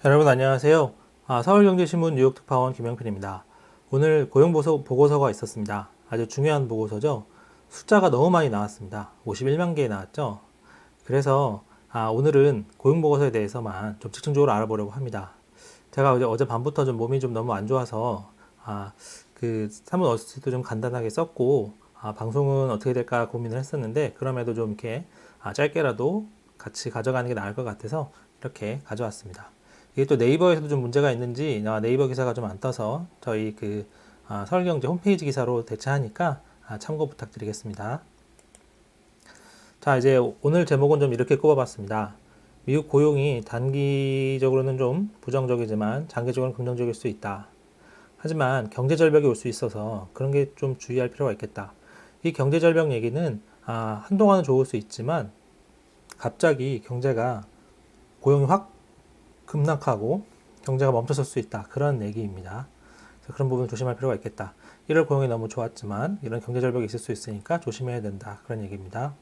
여러분 안녕하세요. 서울경제신문 뉴욕 특파원 김영필입니다. 오늘 보고서가 있었습니다. 아주 중요한 보고서죠. 숫자가 너무 많이 나왔습니다. 51만 개 나왔죠. 그래서 오늘은 고용보고서에 대해서만 좀 집중적으로 알아보려고 합니다. 제가 어제 밤부터 좀 몸이 좀 너무 안 좋아서 그 산문 어시스트도 좀 간단하게 썼고 방송은 어떻게 될까 고민을 했었는데 그럼에도 좀 이렇게 짧게라도 같이 가져가는 게 나을 것 같아서 이렇게 가져왔습니다. 이게 또 네이버에서도 좀 문제가 있는지 네이버 기사가 좀 안 떠서 저희 서울경제 홈페이지 기사로 대체하니까 참고 부탁드리겠습니다. 자, 이제 오늘 제목은 좀 이렇게 꼽아봤습니다. 미국 고용이 단기적으로는 좀 부정적이지만 장기적으로는 긍정적일 수 있다. 하지만 경제 절벽이 올 수 있어서 그런 게 좀 주의할 필요가 있겠다. 이 경제 절벽 얘기는 한동안은 좋을 수 있지만 갑자기 고용이 확 급락하고 경제가 멈춰설 수 있다. 그런 얘기입니다. 그래서 그런 부분 조심할 필요가 있겠다. 1월 고용이 너무 좋았지만 이런 경제 절벽이 있을 수 있으니까 조심해야 된다. 그런 얘기입니다.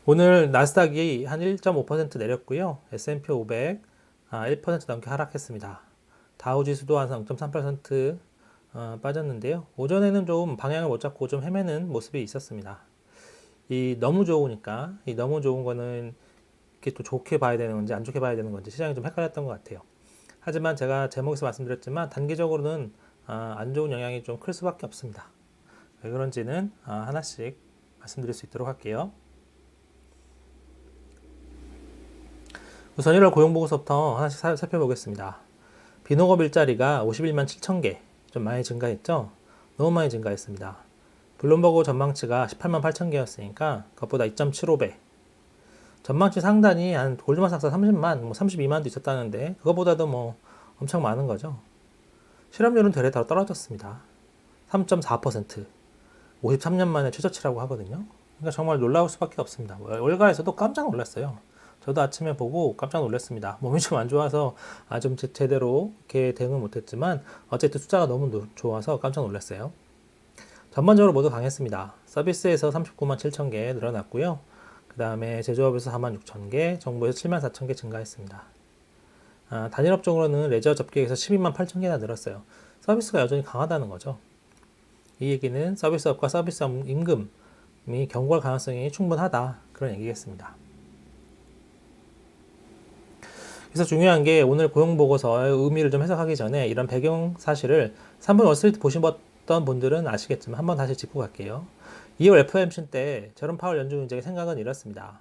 오늘 나스닥이 한 1.5% 내렸고요. S&P 500 1% 넘게 하락했습니다. 다우지수도 한 0.3% 빠졌는데요. 오전에는 좀 방향을 못 잡고 좀 헤매는 모습이 있었습니다. 너무 좋은 거는 이렇게 또 좋게 봐야 되는 건지 안 좋게 봐야 되는 건지 시장이 좀 헷갈렸던 것 같아요. 하지만 제가 제목에서 말씀드렸지만 단기적으로는 안 좋은 영향이 좀 클 수밖에 없습니다. 왜 그런지는 하나씩 말씀드릴 수 있도록 할게요. 우선 1월 고용보고서부터 하나씩 살펴보겠습니다. 비농업 일자리가 51만 7천 개, 좀 많이 증가했죠? 너무 많이 증가했습니다. 블룸버그 전망치가 18만 8천 개였으니까 그것보다 2.75배. 전망치 상단이 한 골드만삭스 30만, 32만도 있었다는데 그것보다도 엄청 많은 거죠. 실업률은 되레 더 떨어졌습니다. 3.4%. 53년 만에 최저치라고 하거든요. 그러니까 정말 놀라울 수밖에 없습니다. 월가에서도 깜짝 놀랐어요. 저도 아침에 보고 깜짝 놀랐습니다. 몸이 좀 안 좋아서 좀 제대로 이렇게 대응을 못했지만 어쨌든 숫자가 너무 좋아서 깜짝 놀랐어요. 전반적으로 모두 강했습니다. 서비스에서 39만 7천 개 늘어났고요. 그 다음에 제조업에서 4만 6천 개, 정부에서 7만 4천 개 증가했습니다. 단일업종으로는 레저 접객에서 12만 8천 개나 늘었어요. 서비스가 여전히 강하다는 거죠. 이 얘기는 서비스업과 서비스업 임금이 견고할 가능성이 충분하다. 그런 얘기겠습니다. 그래서 중요한 게 오늘 고용보고서의 의미를 좀 해석하기 전에 이런 배경 사실을 3분 월스트리트 보셨던 분들은 아시겠지만 한번 다시 짚고 갈게요. 2월 FOMC 때 제롬 파월 연준 의장의 생각은 이렇습니다.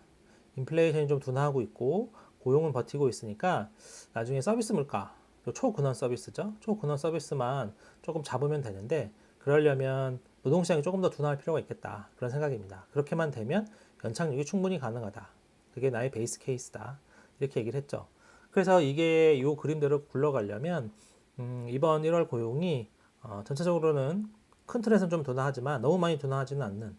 인플레이션이 좀 둔화하고 있고 고용은 버티고 있으니까 나중에 서비스 물가, 초근원 서비스죠. 초근원 서비스만 조금 잡으면 되는데 그러려면 노동시장이 조금 더 둔화할 필요가 있겠다. 그런 생각입니다. 그렇게만 되면 연착륙이 충분히 가능하다. 그게 나의 베이스 케이스다. 이렇게 얘기를 했죠. 그래서 이게 이 그림대로 굴러가려면 이번 1월 고용이 전체적으로는 큰 틀에서는 좀 둔화하지만 너무 많이 둔화하지는 않는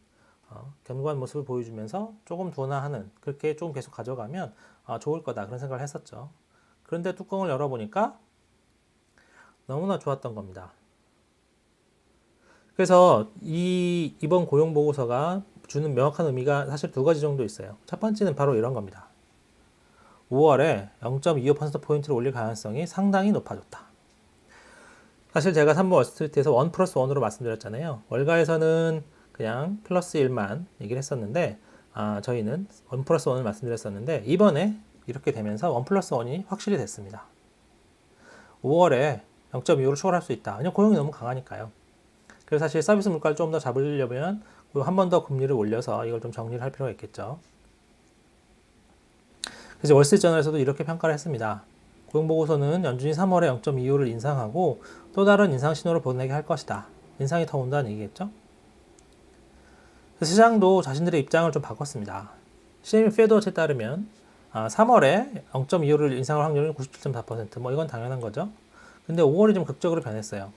견고한 모습을 보여주면서 조금 둔화하는 그렇게 조금 계속 가져가면 좋을 거다 그런 생각을 했었죠. 그런데 뚜껑을 열어보니까 너무나 좋았던 겁니다. 그래서 이번 고용 보고서가 주는 명확한 의미가 사실 두 가지 정도 있어요. 첫 번째는 바로 이런 겁니다. 5월에 0.25%포인트를 올릴 가능성이 상당히 높아졌다. 사실 제가 3번 월스트리트에서 1 플러스 1으로 말씀드렸잖아요. 월가에서는 그냥 플러스 1만 얘기를 했었는데 저희는 1 플러스 1을 말씀드렸었는데 이번에 이렇게 되면서 1 플러스 1이 확실히 됐습니다. 5월에 0.25를 추가할 수 있다. 왜냐면 고용이 너무 강하니까요. 그래서 사실 서비스 물가를 좀 더 잡으려면 한 번 더 금리를 올려서 이걸 좀 정리를 할 필요가 있겠죠. 그래서 월스트리트저널에서도 이렇게 평가를 했습니다. 고용보고서는 연준이 3월에 0.25를 인상하고 또 다른 인상 신호를 보내게 할 것이다. 인상이 더 온다는 얘기겠죠? 시장도 자신들의 입장을 좀 바꿨습니다. 시제민 페드워치에 따르면 3월에 0.25를 인상할 확률은 97.4%. 이건 당연한 거죠. 근데 5월이 좀 극적으로 변했어요.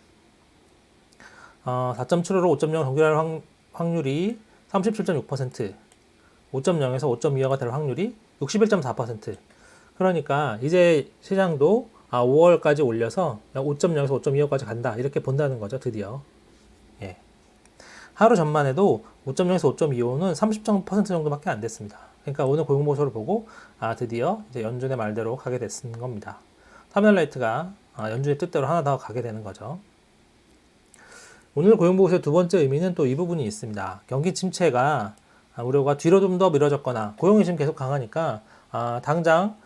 4.75로 5.0을 동결할 확률이 37.6%, 5.0에서 5.25가 될 확률이 61.4%. 그러니까 이제 시장도 5월까지 올려서 5.0에서 5.25까지 간다 이렇게 본다는 거죠. 드디어. 예. 하루 전만 해도 5.0에서 5.25는 30% 정도밖에 안 됐습니다. 그러니까 오늘 고용보고서를 보고 드디어 이제 연준의 말대로 가게 됐는 겁니다. 터미널 레이트가 연준의 뜻대로 하나 더 가게 되는 거죠. 오늘 고용보고서의 두 번째 의미는 또 이 부분이 있습니다. 경기 침체가 우려가 뒤로 좀 더 미뤄졌거나 고용이 지금 계속 강하니까 당장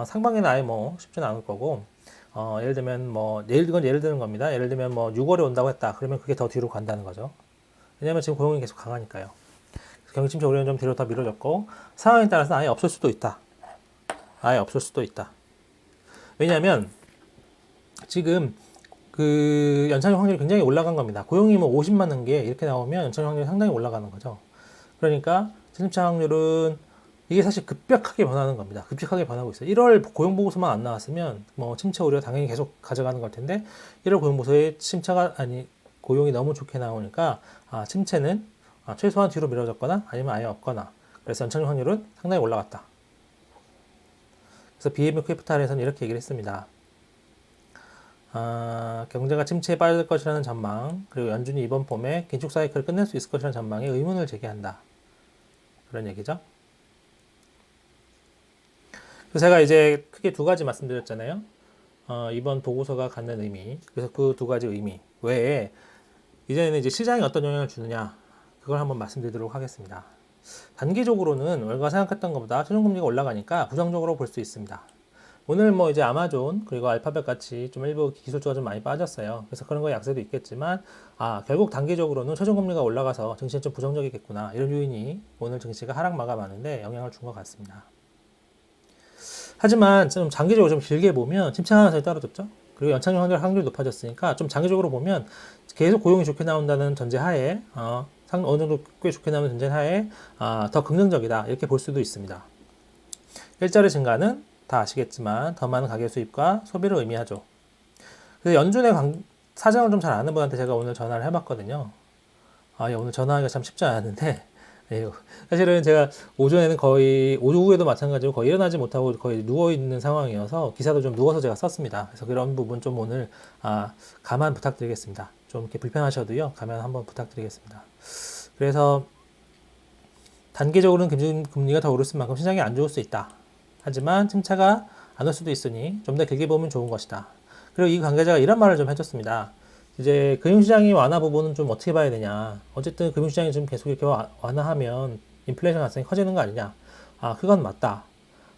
상반기는 아예 뭐 쉽지는 않을 거고 예를 들면 뭐 이건 예를 드는 겁니다. 예를 들면 뭐 6월에 온다고 했다. 그러면 그게 더 뒤로 간다는 거죠. 왜냐면 지금 고용이 계속 강하니까요. 경기 침체 우려는 좀 뒤로 더 미뤄졌고 상황에 따라서 아예 없을 수도 있다. 아예 없을 수도 있다. 왜냐하면 지금 그 연착륙 확률이 굉장히 올라간 겁니다. 고용이 뭐 50만 는 게 이렇게 나오면 연착륙 확률이 상당히 올라가는 거죠. 그러니까 침체 확률은 이게 사실 급격하게 변하는 겁니다. 급격하게 변하고 있어요. 1월 고용 보고서만 안 나왔으면 뭐 침체 우려 당연히 계속 가져가는 걸 텐데 1월 고용 보고서에 침체가 고용이 너무 좋게 나오니까 침체는 최소한 뒤로 미뤄졌거나 아니면 아예 없거나 그래서 연착륙 확률은 상당히 올라갔다. 그래서 BM 캐피탈에서는 이렇게 얘기를 했습니다. 경제가 침체에 빠질 것이라는 전망, 그리고 연준이 이번 봄에 긴축 사이클을 끝낼 수 있을 것이라는 전망에 의문을 제기한다. 그런 얘기죠. 그래서 제가 이제 크게 두 가지 말씀드렸잖아요. 이번 보고서가 갖는 의미, 그래서 그 두 가지 의미 외에 이제는 이제 시장에 어떤 영향을 주느냐, 그걸 한번 말씀드리도록 하겠습니다. 단기적으로는 우리가 생각했던 것보다 최종금리가 올라가니까 부정적으로 볼 수 있습니다. 오늘 뭐 이제 아마존 그리고 알파벳 같이 좀 일부 기술주가 좀 많이 빠졌어요. 그래서 그런 거에 약세도 있겠지만 결국 단기적으로는 최종금리가 올라가서 증시는 좀 부정적이겠구나 이런 요인이 오늘 증시가 하락 마감하는데 영향을 준 것 같습니다. 하지만 좀 장기적으로 좀 길게 보면 침체하면서 떨어졌죠. 그리고 연착륙 확률이 높아졌으니까 좀 장기적으로 보면 계속 고용이 좋게 나온다는 전제하에 어느 정도 꽤 좋게 나오는 전제하에 더 긍정적이다 이렇게 볼 수도 있습니다. 일자리 증가는 다 아시겠지만 더 많은 가계 수입과 소비를 의미하죠. 그래서 연준의 사정을 좀 잘 아는 분한테 제가 오늘 전화를 해봤거든요. 오늘 전화하기가 참 쉽지 않았는데 사실은 제가 오전에는 거의 오후에도 마찬가지로 거의 일어나지 못하고 거의 누워있는 상황이어서 기사도 좀 누워서 제가 썼습니다. 그래서 그런 부분 좀 오늘 감안 부탁드리겠습니다. 좀 이렇게 불편하셔도요 감안 한번 부탁드리겠습니다. 그래서 단기적으로는 기준금리가 더 오를 만큼 시장이 안 좋을 수 있다. 하지만 침체가 안 올 수도 있으니 좀 더 길게 보면 좋은 것이다. 그리고 이 관계자가 이런 말을 좀 해줬습니다. 이제 금융시장이 완화 부분은 좀 어떻게 봐야 되냐. 어쨌든 금융시장이 좀 계속 이렇게 완화하면 인플레이션 가능성이 커지는 거 아니냐. 그건 맞다.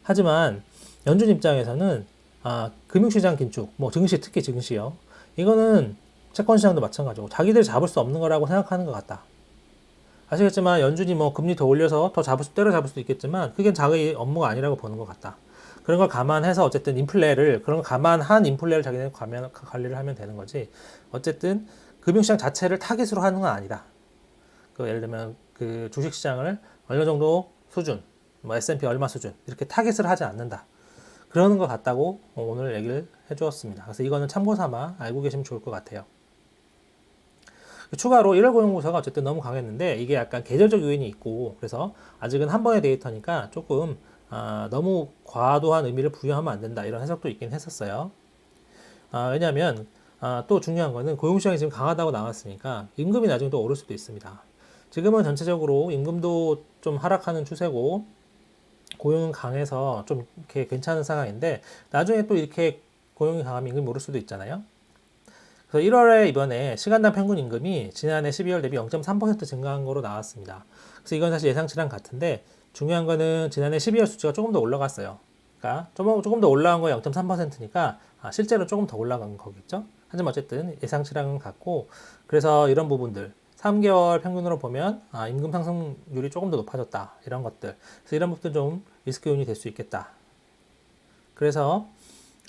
하지만 연준 입장에서는 금융시장 긴축, 뭐 증시 특히 증시요. 이거는 채권시장도 마찬가지고 자기들 잡을 수 없는 거라고 생각하는 것 같다. 아시겠지만 연준이 뭐 금리 더 올려서 더 때려잡을 수도 있겠지만 그게 자기 업무가 아니라고 보는 것 같다. 그런 걸 감안해서 어쨌든 그런 걸 감안한 인플레를 자기네 관리를 하면 되는 거지. 어쨌든 금융시장 자체를 타깃으로 하는 건 아니다. 예를 들면 그 주식시장을 어느 정도 수준, 뭐 S&P 얼마 수준 이렇게 타깃을 하지 않는다. 그러는 것 같다고 오늘 얘기를 해주었습니다. 그래서 이거는 참고 삼아 알고 계시면 좋을 것 같아요. 추가로 1월 고용보고서가 어쨌든 너무 강했는데 이게 약간 계절적 요인이 있고 그래서 아직은 한 번의 데이터니까 조금 너무 과도한 의미를 부여하면 안 된다 이런 해석도 있긴 했었어요. 왜냐하면 또 중요한 거는 고용시장이 지금 강하다고 나왔으니까 임금이 나중에 또 오를 수도 있습니다. 지금은 전체적으로 임금도 좀 하락하는 추세고 고용은 강해서 좀 이렇게 괜찮은 상황인데 나중에 또 이렇게 고용이 강하면 임금이 오를 수도 있잖아요. 그래서 1월에 이번에 시간당 평균 임금이 지난해 12월 대비 0.3% 증가한 거로 나왔습니다. 그래서 이건 사실 예상치랑 같은데 중요한 거는 지난해 12월 수치가 조금 더 올라갔어요. 그러니까 조금 더 올라간 거에 0.3%니까 실제로 조금 더 올라간 거겠죠. 하지만 어쨌든 예상치랑은 같고 그래서 이런 부분들 3개월 평균으로 보면 임금 상승률이 조금 더 높아졌다 이런 것들 그래서 이런 부분들 좀 리스크 요인이 될 수 있겠다. 그래서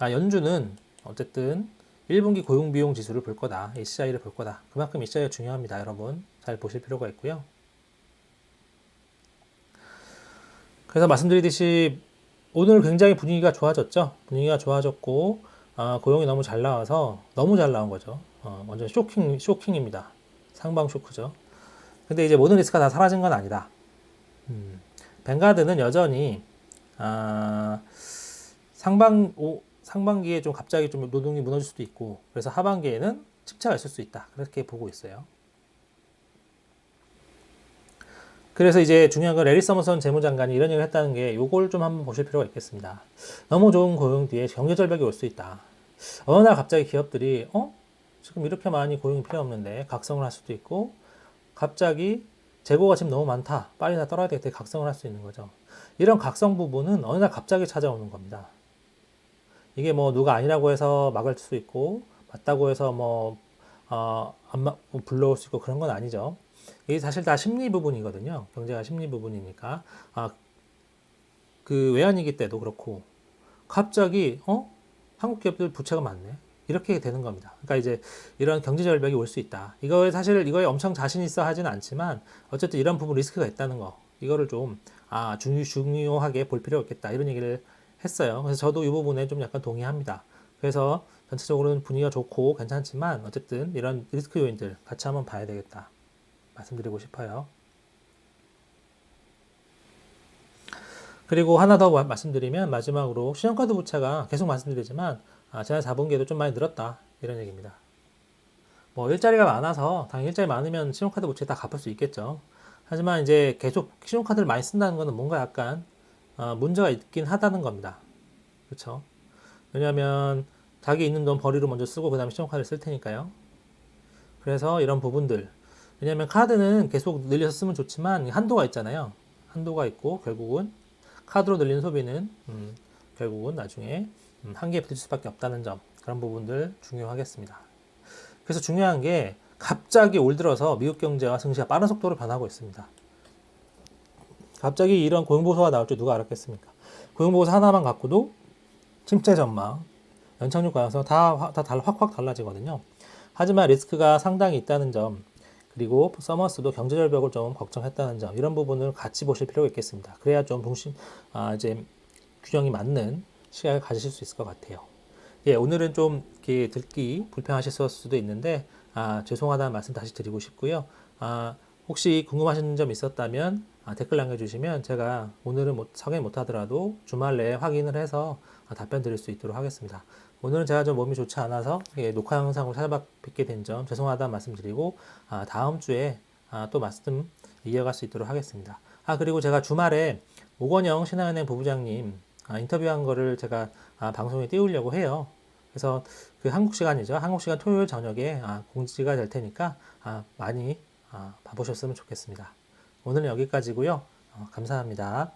연준은 어쨌든 1분기 고용비용 지수를 볼 거다. HCI를 볼 거다. 그만큼 HCI가 중요합니다. 여러분 잘 보실 필요가 있고요. 그래서 말씀드리듯이 오늘 굉장히 분위기가 좋아졌죠. 분위기가 좋아졌고 고용이 너무 잘 나와서 너무 잘 나온 거죠. 완전 쇼킹입니다. 상방 쇼크죠. 근데 이제 모든 리스크가 다 사라진 건 아니다. 뱅가드는 여전히 상반기에 좀 갑자기 좀 노동이 무너질 수도 있고 그래서 하반기에는 침체가 있을 수 있다. 그렇게 보고 있어요. 그래서 이제 중요한 건 레리 서머선 재무장관이 이런 얘기를 했다는 게 요걸 좀 한번 보실 필요가 있겠습니다. 너무 좋은 고용 뒤에 경제 절벽이 올 수 있다. 어느 날 갑자기 기업들이 지금 이렇게 많이 고용이 필요 없는데 각성을 할 수도 있고 갑자기 재고가 지금 너무 많다. 빨리 다 떨어야 되겠다. 각성을 할 수 있는 거죠. 이런 각성 부분은 어느 날 갑자기 찾아오는 겁니다. 이게 뭐 누가 아니라고 해서 막을 수 있고 맞다고 해서 불러올 수 있고 그런 건 아니죠. 이게 사실 다 심리 부분이거든요. 경제가 심리 부분이니까. 그 외환위기 때도 그렇고 갑자기 한국 기업들 부채가 많네. 이렇게 되는 겁니다. 그러니까 이제 이런 경제 절벽이 올 수 있다. 이거에 엄청 자신 있어 하진 않지만 어쨌든 이런 부분 리스크가 있다는 거. 이거를 좀 중요하게 볼 필요가 있겠다. 이런 얘기를 했어요. 그래서 저도 이 부분에 좀 약간 동의합니다. 그래서 전체적으로는 분위기가 좋고 괜찮지만 어쨌든 이런 리스크 요인들 같이 한번 봐야 되겠다. 말씀드리고 싶어요. 그리고 하나 더 말씀드리면 마지막으로 신용카드 부채가 계속 말씀드리지만 지난 4분기에도 좀 많이 늘었다. 이런 얘기입니다. 뭐 일자리가 많아서 당연히 일자리 많으면 신용카드 부채 다 갚을 수 있겠죠. 하지만 이제 계속 신용카드를 많이 쓴다는 것은 뭔가 약간 문제가 있긴 하다는 겁니다. 그렇죠? 왜냐하면 자기 있는 돈 벌이로 먼저 쓰고 그 다음에 신용카드를 쓸 테니까요. 그래서 이런 부분들 왜냐하면 카드는 계속 늘려서 쓰면 좋지만 한도가 있잖아요. 한도가 있고 결국은 카드로 늘린 소비는 결국은 나중에 한계에 부딪힐 수밖에 없다는 점 그런 부분들 중요하겠습니다. 그래서 중요한 게 갑자기 올 들어서 미국 경제와 증시가 빠른 속도로 변하고 있습니다. 갑자기 이런 고용보고서가 나올 줄 누가 알았겠습니까? 고용보고서 하나만 갖고도 침체 전망, 연착륙 가능성 확 달라지거든요. 하지만 리스크가 상당히 있다는 점, 그리고 서머스도 경제 절벽을 좀 걱정했다는 점, 이런 부분을 같이 보실 필요가 있겠습니다. 그래야 좀 이제 균형이 맞는 시각을 가지실 수 있을 것 같아요. 예, 오늘은 좀 이렇게 듣기 불편하실 수도 있는데, 죄송하다는 말씀 다시 드리고 싶고요. 혹시 궁금하신 점 있었다면 댓글 남겨주시면 제가 오늘은 확인 못하더라도 주말 내에 확인을 해서 답변 드릴 수 있도록 하겠습니다. 오늘은 제가 좀 몸이 좋지 않아서 녹화 영상으로 찾아뵙게 된 점 죄송하다는 말씀 드리고 다음 주에 또 말씀 이어갈 수 있도록 하겠습니다. 그리고 제가 주말에 오건영 신한은행 부부장님 인터뷰한 거를 제가 방송에 띄우려고 해요. 그래서 그 한국 시간이죠. 한국 시간 토요일 저녁에 공지가 될 테니까 많이 봐보셨으면 좋겠습니다. 오늘은 여기까지고요. 감사합니다.